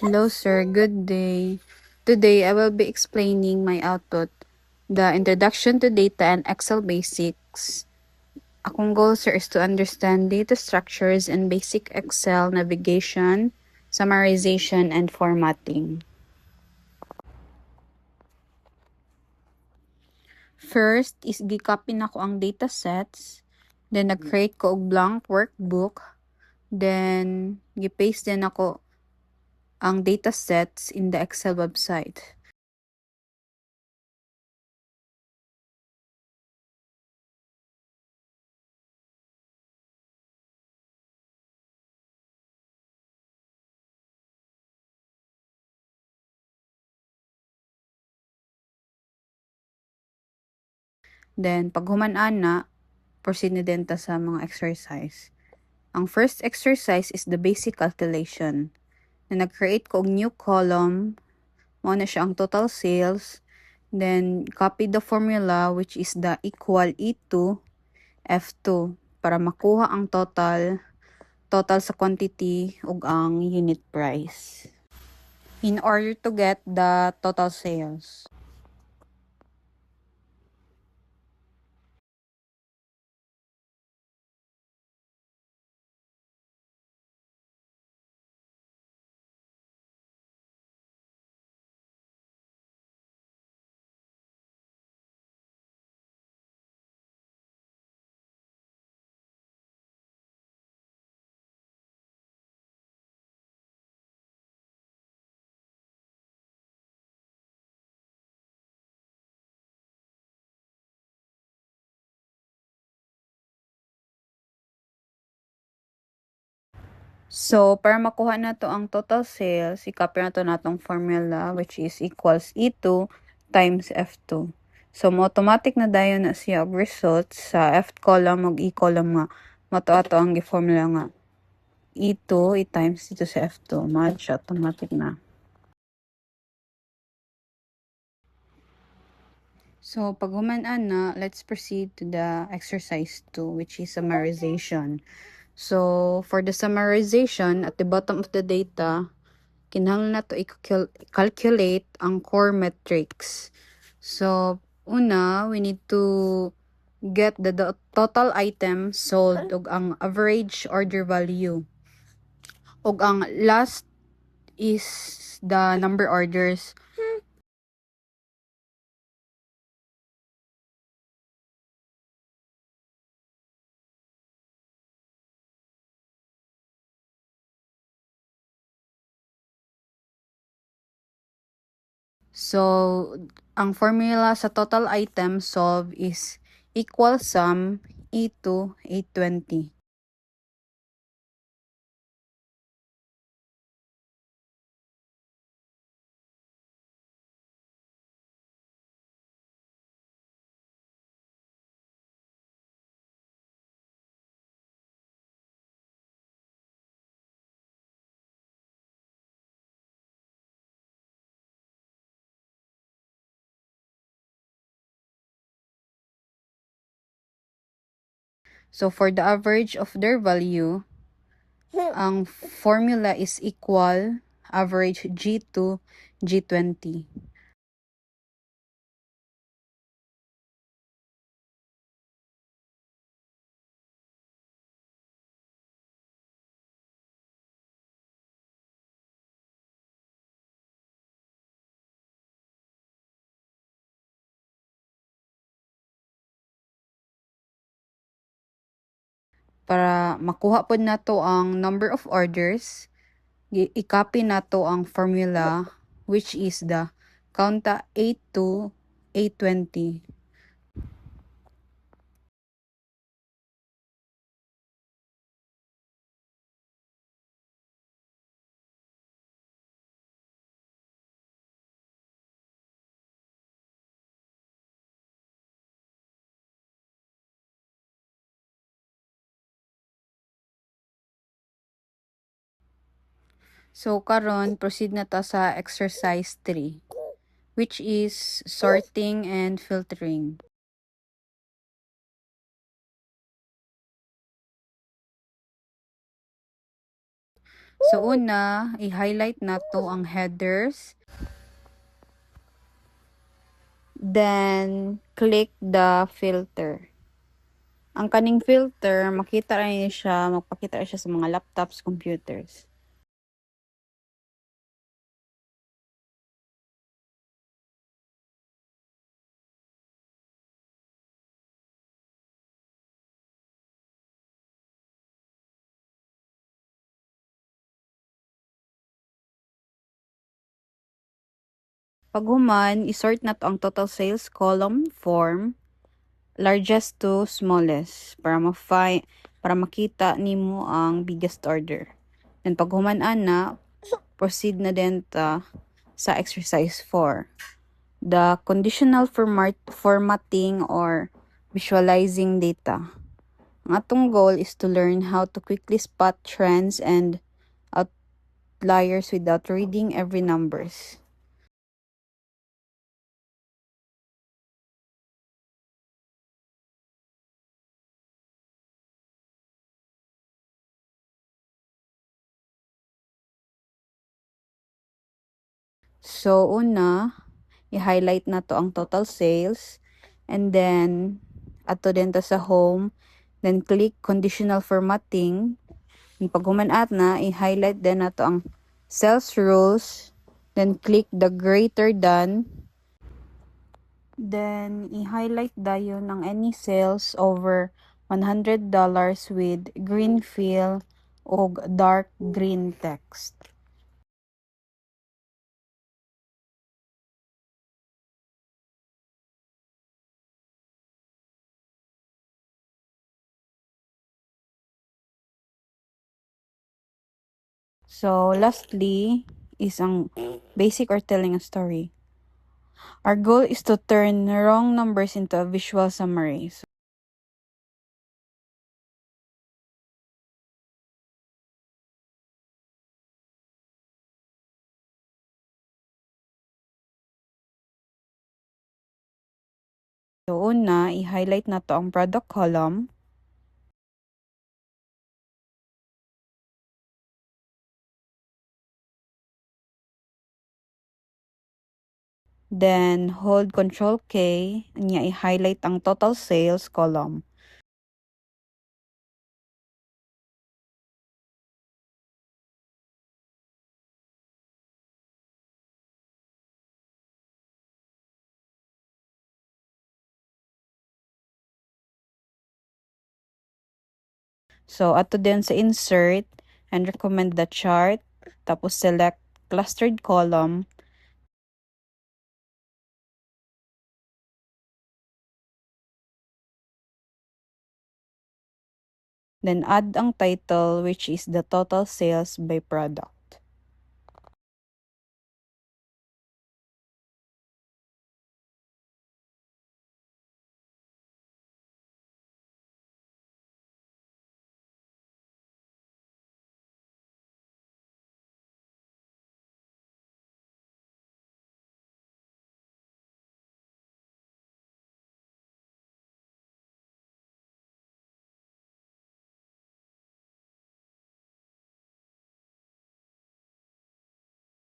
Hello, sir. Good day. Today, I will be explaining my output, the introduction to data and Excel basics. Akong goal, sir, is to understand data structures and basic Excel navigation, summarization, and formatting. First is gi-copy na ko ang data sets, then nag-create ko og blank workbook, then gi-paste din ako ang data sets in the Excel website. Then, pag human-an na, proceed na din ta sa mga exercise. Ang first exercise is the basic calculation. Na nag-create ko og new column, mo na siya ang total sales, then copy the formula which is the equal E2 F2 para makuha ang total sa quantity ug ang unit price in order to get the total sales. So, para makuha na to ang total sales, i-copy na to natong formula which is equals E2 times F2. So, automatic na dayon na siya og results sa F column ug E column nga. Mato-ato ang gi-formula nga. E2 i-times dito sa F2. Match automatic na. So, pag human-an na, let's proceed to the exercise 2 which is summarization. So, for the summarization, at the bottom of the data, kinahanglan na to i-calculate ang core metrics. So, una, we need to get the total item sold ug ang average order value. Ug ang last is the number orders. So, ang formula sa total item solve is equal sum E2 820. So, for the average of their value, ang formula is equal average G2 G20. Para makuha po nato ang number of orders, i-copy nato ang formula which is the counta 8 to 820. So karon proceed na ta sa exercise 3 which is sorting and filtering. So una, i-highlight na to ang headers. Then, click the filter. Ang kaning filter, magpakita rin siya sa mga laptops, computers. Pag human, isort na to ang total sales column form, largest to smallest, para makita nimo ang biggest order. Then pag human na, proceed na din ta sa exercise 4. The conditional formatting or visualizing data. Ang atong goal is to learn how to quickly spot trends and outliers without reading every numbers. So, una, i-highlight na to ang total sales. And then, ato din to sa home. Then, click conditional formatting. And pag humanat na, i-highlight din na to ang sales rules. Then, click the greater than. Then, i-highlight dayon ng any sales over $100 with green fill o dark green text. So, lastly, is ang basic or telling a story. Our goal is to turn wrong numbers into a visual summary. So, una, i-highlight na to ang product column. Then, hold Control K, niya i-highlight ang total sales column. So, ato din sa insert and recommend the chart. Tapos, select clustered column. Then, add ang title which is the total sales by product.